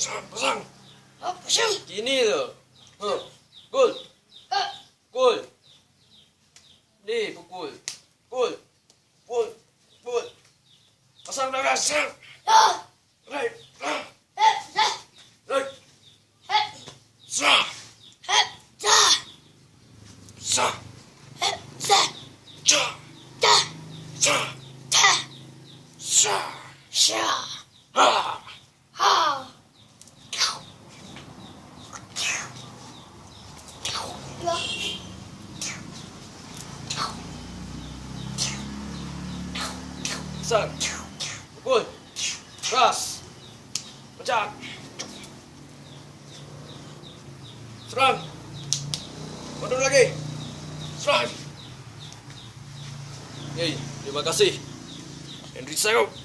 Pasang. Apa sih? Gini tuh. Pukul. Pukul. Nih, pukul. Pukul. Pukul. Pukul. Pasang dah, pasang. Right. Right. Sah. Sah. Sah. Sah. Sah. Ha. Pasang. Pukul. Keras. Pecah. Serang. Mundur lagi. Serang. Terima kasih. Henry Sego.